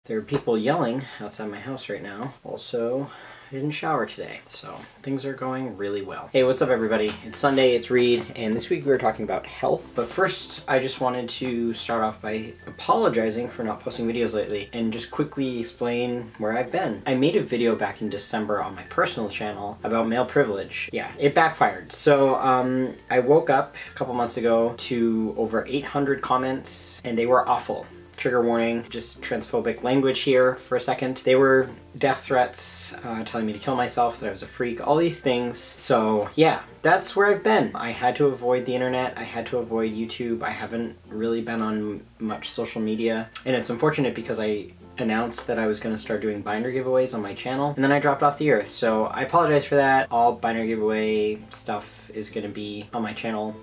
There are people yelling outside my house right now. Also, I didn't shower today, so things are going really well. Hey, what's up everybody? It's Sunday, it's Reed, and this week we were talking about health. But first, I just wanted to start off by apologizing for not posting videos lately and just quickly explain where I've been. I made a video back in December on my personal channel about male privilege. Yeah, it backfired. So I woke up a couple months ago to over 800 comments, and they were awful. Trigger warning, just transphobic language here for a second. They were death threats, telling me to kill myself, that I was a freak, all these things. So yeah, that's where I've been. I had to avoid the internet, I had to avoid YouTube, I haven't really been on much social media. And it's unfortunate because I announced that I was going to start doing binder giveaways on my channel, and then I dropped off the earth. So I apologize for that. All binder giveaway stuff is going to be on my channel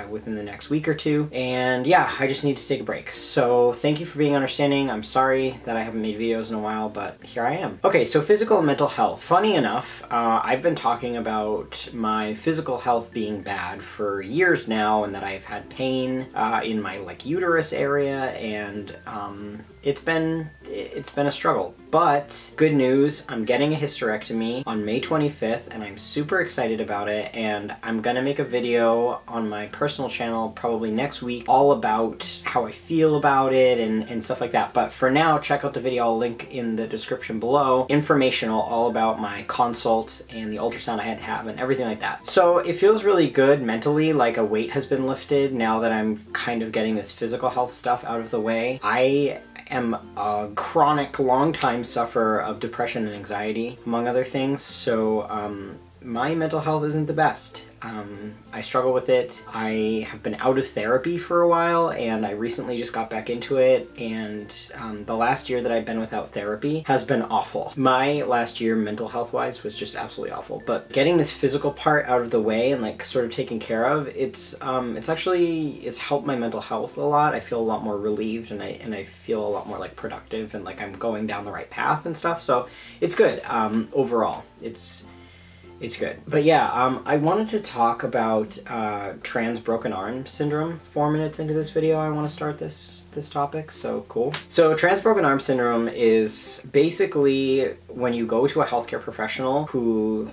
within the next week or two, and yeah, I just need to take a break. So thank you for being understanding. I'm sorry that I haven't made videos in a while, but here I am. Okay, so physical and mental health. Funny enough, I've been talking about my physical health being bad for years now, and that I've had pain in my uterus area, and it's been a struggle. But good news, I'm getting a hysterectomy on May 25th, and I'm super excited about it, and I'm gonna make a video on my personal channel probably next week all about how I feel about it and stuff like that. But for now, check out the video. I'll link in the description below. Informational all about my consult and the ultrasound I had to have and everything like that. So it feels really good mentally, like a weight has been lifted now that I'm kind of getting this physical health stuff out of the way. I am a chronic, long-time sufferer of depression and anxiety, among other things, so my mental health isn't the best. I struggle with it. I have been out of therapy for a while, and I recently just got back into it, and the last year that I've been without therapy has been awful. My last year, mental health-wise, was just absolutely awful, but getting this physical part out of the way and sort of taken care of, it's helped my mental health a lot. I feel a lot more relieved, and I feel a lot more productive, and I'm going down the right path and stuff, so it's good. Overall, it's good. But yeah, I wanted to talk about trans broken arm syndrome 4 minutes into this video. I want to start this topic, so cool. So trans broken arm syndrome is basically when you go to a healthcare professional who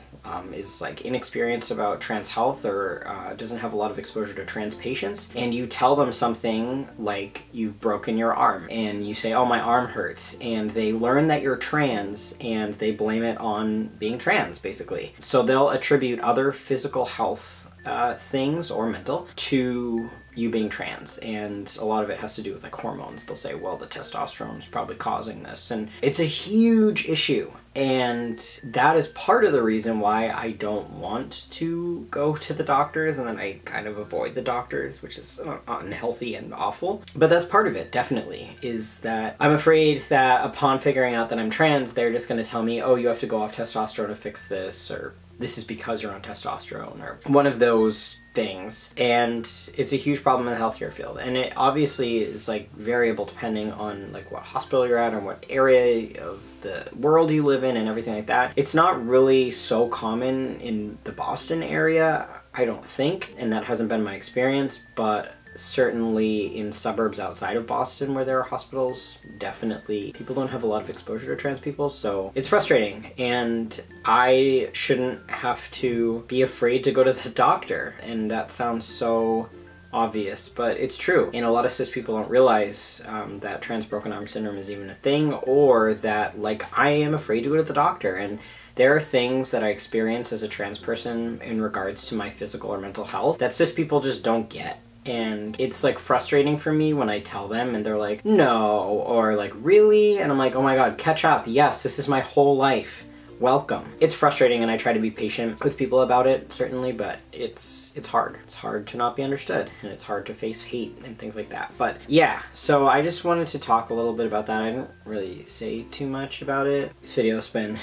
is inexperienced about trans health or doesn't have a lot of exposure to trans patients, and you tell them something like you've broken your arm, and you say, oh, my arm hurts, and they learn that you're trans and they blame it on being trans, basically. So they'll attribute other physical health things or mental to you being trans, and a lot of it has to do with hormones. They'll say, well, the testosterone is probably causing this, and it's a huge issue. And that is part of the reason why I don't want to go to the doctors, and then I kind of avoid the doctors, which is unhealthy and awful. But that's part of it, definitely, is that I'm afraid that upon figuring out that I'm trans, they're just going to tell me, oh, you have to go off testosterone to fix this, or this is because you're on testosterone, or one of those things. And it's a huge problem in the healthcare field, and it obviously is variable depending on what hospital you're at or what area of the world you live in and everything like that. It's not really so common in the Boston area, I don't think, and that hasn't been my experience, but certainly in suburbs outside of Boston where there are hospitals, definitely people don't have a lot of exposure to trans people, so it's frustrating, and I shouldn't have to be afraid to go to the doctor. And that sounds so obvious, but it's true. And a lot of cis people don't realize that trans broken arm syndrome is even a thing, or that I am afraid to go to the doctor. And there are things that I experience as a trans person in regards to my physical or mental health that cis people just don't get. And it's frustrating for me when I tell them and they're like, no, or really? And I'm like, oh my god, catch up. Yes, this is my whole life. Welcome. It's frustrating, and I try to be patient with people about it, certainly, but it's hard. It's hard to not be understood, and it's hard to face hate and things like that. But yeah, so I just wanted to talk a little bit about that. I didn't really say too much about it. This video's been,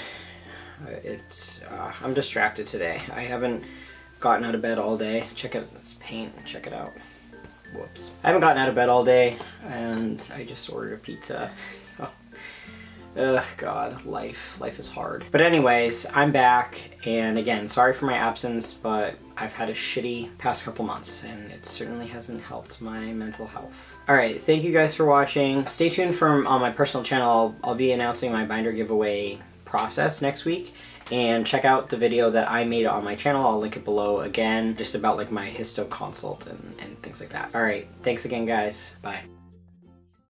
I'm distracted today. I haven't gotten out of bed all day. Check out this paint, check it out. Whoops. I haven't gotten out of bed all day, and I just ordered a pizza, so Ugh, God, life is hard. But anyways, I'm back, and again, sorry for my absence, but I've had a shitty past couple months, and it certainly hasn't helped my mental health. Alright, thank you guys for watching. Stay tuned on my personal channel. I'll be announcing my binder giveaway process next week, and check out the video that I made on my channel. I'll link it below again, just about like my histo consult and things like that. Alright, thanks again guys. Bye.